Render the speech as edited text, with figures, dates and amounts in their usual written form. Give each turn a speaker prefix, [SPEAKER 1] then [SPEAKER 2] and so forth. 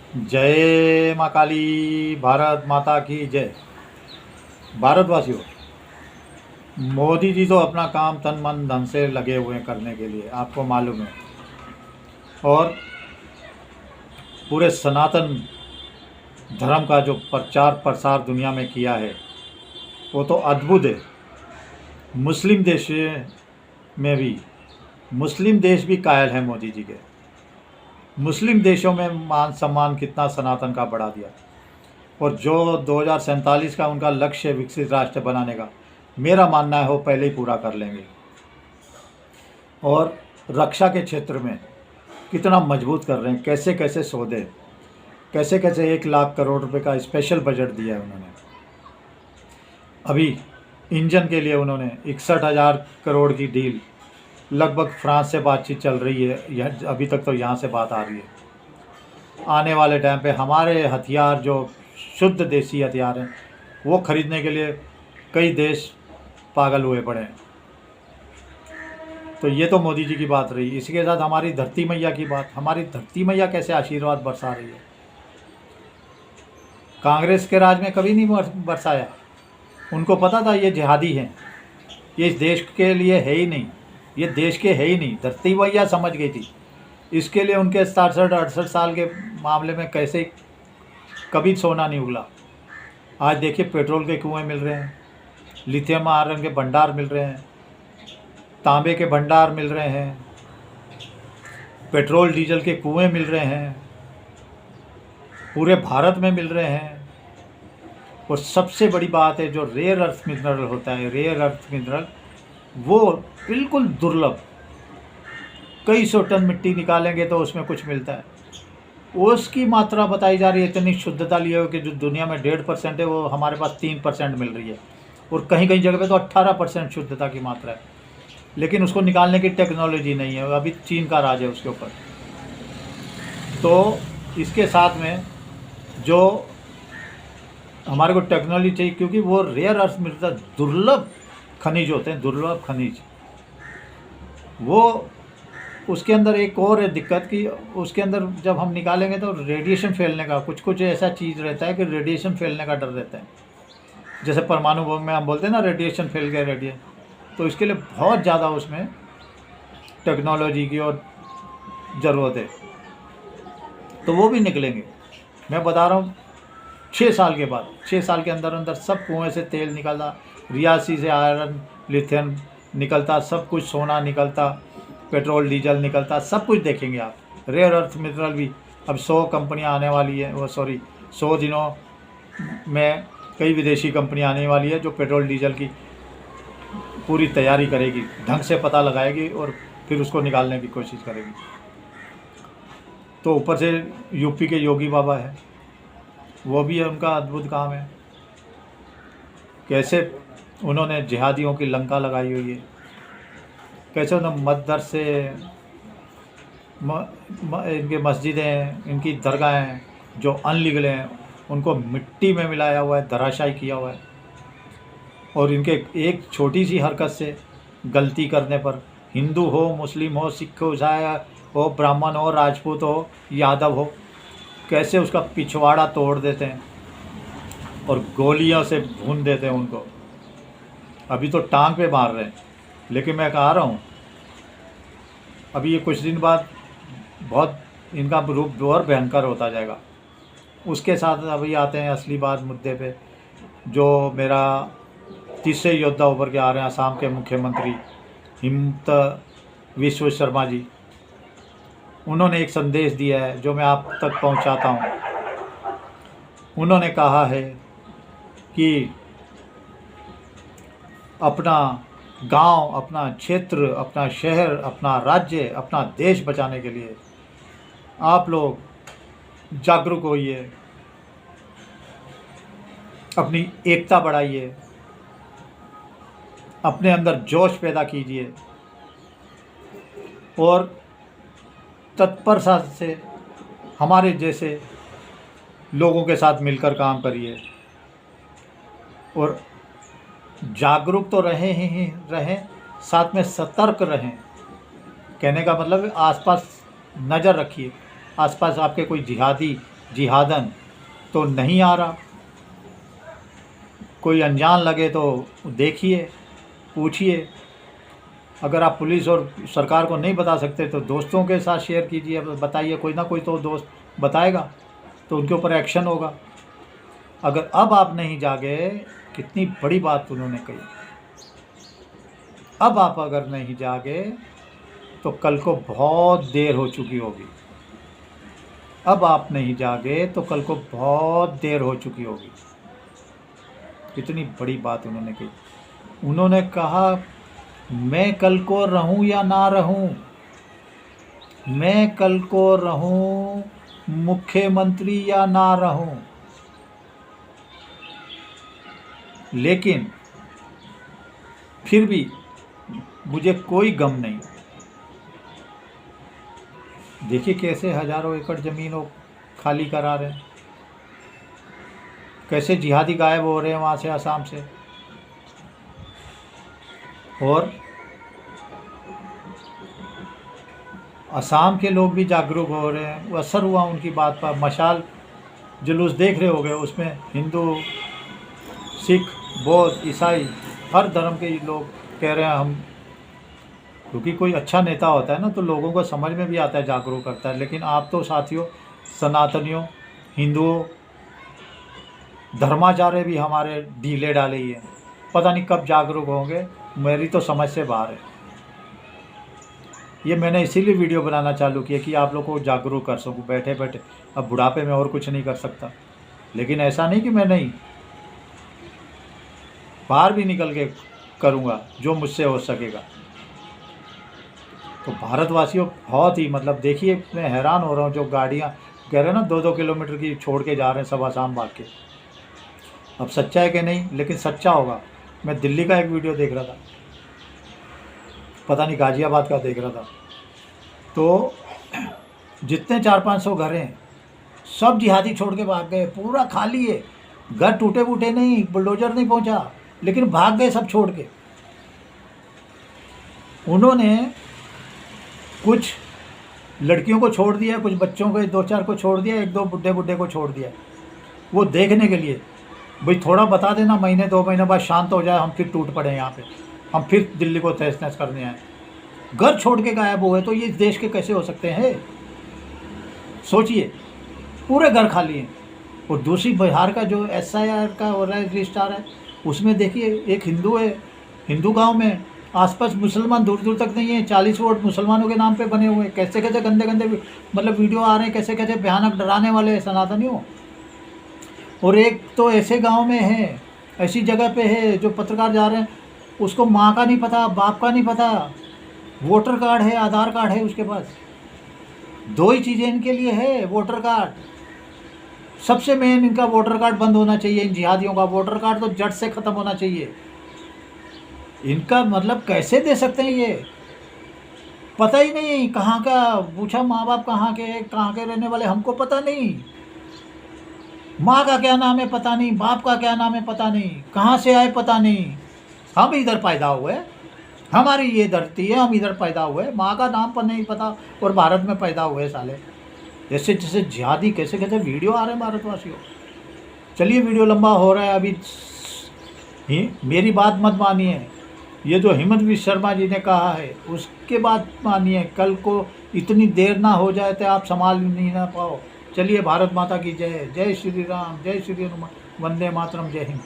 [SPEAKER 1] जय माँ काली। भारत माता की जय। भारतवासियों, मोदी जी तो अपना काम तन मन धन से लगे हुए हैं करने के लिए, आपको मालूम है। और पूरे सनातन धर्म का जो प्रचार प्रसार दुनिया में किया है वो तो अद्भुत है। मुस्लिम देश में भी, मुस्लिम देश भी कायल हैं मोदी जी के। मुस्लिम देशों में मान सम्मान कितना सनातन का बढ़ा दिया। और जो 2047 का उनका लक्ष्य है विकसित राष्ट्र बनाने का, मेरा मानना है वो पहले ही पूरा कर लेंगे। और रक्षा के क्षेत्र में कितना मजबूत कर रहे हैं, कैसे कैसे सौदे, कैसे कैसे 1 लाख करोड़ रुपए का स्पेशल बजट दिया है उन्होंने। अभी इंजन के लिए उन्होंने 61,000 करोड़ की डील, लगभग फ्रांस से बातचीत चल रही है, यह अभी तक तो यहाँ से बात आ रही है। आने वाले टाइम पे हमारे हथियार जो शुद्ध देसी हथियार हैं वो खरीदने के लिए कई देश पागल हुए पड़े हैं। तो ये तो मोदी जी की बात रही। इसी के साथ हमारी धरती मैया की बात। हमारी धरती मैया कैसे आशीर्वाद बरसा रही है। कांग्रेस के राज में कभी नहीं बरसाया। उनको पता था ये जिहादी हैं, ये इस देश के लिए है ही नहीं, ये देश के है ही नहीं। धरती मैया समझ गई थी। इसके लिए उनके 67-68 साल के मामले में कैसे कभी सोना नहीं उगला। आज देखिए पेट्रोल के कुएं मिल रहे हैं, लिथियम आयरन के भंडार मिल रहे हैं, तांबे के भंडार मिल रहे हैं, पेट्रोल डीजल के कुएं मिल रहे हैं, पूरे भारत में मिल रहे हैं। और सबसे बड़ी बात है जो रेयर अर्थ मिनरल होता है, रेयर अर्थ मिनरल वो बिल्कुल दुर्लभ। कई सौ टन मिट्टी निकालेंगे तो उसमें कुछ मिलता है। उसकी मात्रा बताई जा रही है इतनी शुद्धता लिए हो कि जो दुनिया में 1.5% है वो हमारे पास 3% मिल रही है। और कहीं कहीं जगह पे तो 18% शुद्धता की मात्रा है, लेकिन उसको निकालने की टेक्नोलॉजी नहीं है। अभी चीन का राज है उसके ऊपर। तो इसके साथ में जो हमारे को टेक्नोलॉजी चाहिए, क्योंकि वो रेयर अर्थ मिलता, दुर्लभ खनिज होते हैं, दुर्लभ खनिज। वो उसके अंदर एक और है दिक्कत कि उसके अंदर जब हम निकालेंगे तो रेडिएशन फैलने का कुछ ऐसा चीज़ रहता है कि रेडिएशन फैलने का डर रहता है। जैसे परमाणु बम में हम बोलते हैं ना रेडिएशन फैल गया रेडिएशन, तो इसके लिए बहुत ज़्यादा उसमें टेक्नोलॉजी की और ज़रूरत है। तो वो भी निकलेंगे। मैं बता रहा हूँ 6 साल के बाद, 6 साल के अंदर अंदर सब कुएँ से तेल निकलता, रियासी से आयरन लिथियम निकलता, सब कुछ सोना निकलता, पेट्रोल डीजल निकलता, सब कुछ देखेंगे आप। रेयर अर्थ मिनरल भी अब 100 कंपनियां आने वाली है, वो 100 दिनों में कई विदेशी कंपनियां आने वाली है जो पेट्रोल डीजल की पूरी तैयारी करेगी, ढंग से पता लगाएगी और फिर उसको निकालने की कोशिश करेगी। तो ऊपर से यूपी के योगी बाबा है, वो भी है, उनका अद्भुत काम है। कैसे उन्होंने जिहादियों की लंका लगाई हुई है, कैसे उन्होंने मदरसे, इनके मस्जिदें, इनकी दरगाहें जो अनलीगल हैं उनको मिट्टी में मिलाया हुआ है, धराशायी किया हुआ है। और इनके एक छोटी सी हरकत से, गलती करने पर, हिंदू हो, मुस्लिम हो, सिख हो, ईसाई हो, ब्राह्मण हो, राजपूत हो, यादव हो, कैसे उसका पिछवाड़ा तोड़ देते हैं और गोलियों से भून देते हैं उनको। अभी तो टांग पे मार रहे हैं, लेकिन मैं कह रहा हूँ अभी ये कुछ दिन बाद बहुत इनका रूप और भयंकर होता जाएगा। उसके साथ अभी आते हैं असली बात मुद्दे पे। जो मेरा तीसरे योद्धा उभर के आ रहे हैं, असम के मुख्यमंत्री हिमंत विश्व शर्मा जी, उन्होंने एक संदेश दिया है जो मैं आप तक पहुंचाता हूं। उन्होंने कहा है कि अपना गांव, अपना क्षेत्र, अपना शहर, अपना राज्य, अपना देश बचाने के लिए आप लोग जागरूक होइए, अपनी एकता बढ़ाइए, अपने अंदर जोश पैदा कीजिए और तत्परता से हमारे जैसे लोगों के साथ मिलकर काम करिए। और जागरूक तो रहें, साथ में सतर्क रहें। कहने का मतलब आसपास नज़र रखिए, आसपास आपके कोई जिहादी जिहादन तो नहीं आ रहा। कोई अनजान लगे तो देखिए, पूछिए। अगर आप पुलिस और सरकार को नहीं बता सकते तो दोस्तों के साथ शेयर कीजिए, बताइए, कोई ना कोई तो दोस्त बताएगा तो उनके ऊपर एक्शन होगा। अगर अब आप नहीं जागे, कितनी बड़ी बात उन्होंने कही, अब आप अगर नहीं जागे तो कल को बहुत देर हो चुकी होगी। अब आप नहीं जागे तो कल को बहुत देर हो चुकी होगी। इतनी बड़ी बात उन्होंने कही। उन्होंने कहा, मैं कल को रहूं या ना रहूं, मैं कल को रहूं मुख्यमंत्री या ना रहूं, लेकिन फिर भी मुझे कोई गम नहीं। देखिए कैसे हजारों एकड़ ज़मीन वो खाली करा रहे हैं, कैसे जिहादी गायब हो रहे हैं वहाँ से, असम से। और असम के लोग भी जागरूक हो रहे हैं, वो असर हुआ उनकी बात पर। मशाल जुलूस देख रहे होंगे, उसमें हिंदू, सिख, बौद्ध, ईसाई, हर धर्म के लोग कह रहे हैं हम, क्योंकि कोई अच्छा नेता होता है ना तो लोगों को समझ में भी आता है, जागरूक करता है। लेकिन आप तो साथियों, सनातनियों, हिंदुओं, धर्माचार्य भी हमारे ढीले डाले ही हैं, पता नहीं कब जागरूक होंगे, मेरी तो समझ से बाहर है। ये मैंने इसीलिए वीडियो बनाना चालू किया कि आप लोगों को जागरूक कर सकूं बैठे बैठे। अब बुढ़ापे में और कुछ नहीं कर सकता, लेकिन ऐसा नहीं कि मैं नहीं, बाहर भी निकल के करूँगा जो मुझसे हो सकेगा। तो भारतवासियों बहुत ही, मतलब देखिए, मैं हैरान हो रहा हूँ, जो गाड़ियाँ कह रहे हैं ना 2-2 किलोमीटर की छोड़ के जा रहे हैं सब आसाम भाग के। अब सच्चा है कि नहीं, लेकिन सच्चा होगा। मैं दिल्ली का एक वीडियो देख रहा था, पता नहीं गाजियाबाद का देख रहा था, तो जितने 400-500 घर हैं सब जिहादी छोड़ के भाग गए, पूरा खाली है, घर टूटे फूटे नहीं, बुलडोजर नहीं पहुंचा, लेकिन भाग गए सब छोड़ के। उन्होंने कुछ लड़कियों को छोड़ दिया, कुछ बच्चों को 2-4 को छोड़ दिया, 1-2 बुढ़े को छोड़ दिया, वो देखने के लिए, भाई थोड़ा बता देना, महीने 2 महीने बाद शांत हो जाए, हम फिर टूट पड़े यहाँ पे, हम फिर दिल्ली को तहस नहस करने आए। घर छोड़ के गायब हुए तो ये देश के कैसे हो सकते हैं? सोचिए, पूरे घर खाली हैं। और दूसरी बिहार का जो SIR का हो रहा है, रजिस्ट्रार है, उसमें देखिए एक हिंदू है, हिंदू गांव में आसपास मुसलमान दूर दूर तक नहीं है, 40 वोट मुसलमानों के नाम पे बने हुए हैं। कैसे कैसे गंदे गंदे मतलब वीडियो आ रहे हैं, कैसे कैसे भयानक डराने वाले सनातनियों। और एक तो ऐसे गांव में है, ऐसी जगह पे है, जो पत्रकार जा रहे हैं, उसको माँ का नहीं पता, बाप का नहीं पता, वोटर कार्ड है, आधार कार्ड है उसके पास, 2 ही चीज़ें इनके लिए है, वोटर कार्ड। सबसे मेन इनका वोटर कार्ड बंद होना चाहिए, इन जिहादियों का वोटर कार्ड तो जड़ से ख़त्म होना चाहिए। इनका मतलब कैसे दे सकते हैं ये, पता ही नहीं कहाँ का, पूछा माँ बाप कहाँ के रहने वाले, हमको पता नहीं, माँ का क्या नाम है पता नहीं, बाप का क्या नाम है पता नहीं, कहाँ से आए पता नहीं। हम इधर पैदा हुए, हमारी ये धरती है, हम इधर पैदा हुए, माँ का नाम पर नहीं पता, और भारत में पैदा हुए साले। जैसे जैसे जिहादी कैसे कैसे वीडियो आ रहे हैं भारतवासियों। चलिए वीडियो लंबा हो रहा है, अभी मेरी बात मत मानिए, ये जो हिमंत विश्व शर्मा जी ने कहा है उसके बाद मानिए, कल को इतनी देर ना हो जाए तो आप संभाल नहीं ना पाओ। चलिए, भारत माता की जय, जय श्री राम, जय श्री हनुमान, वंदे मातरम, जय हिंद।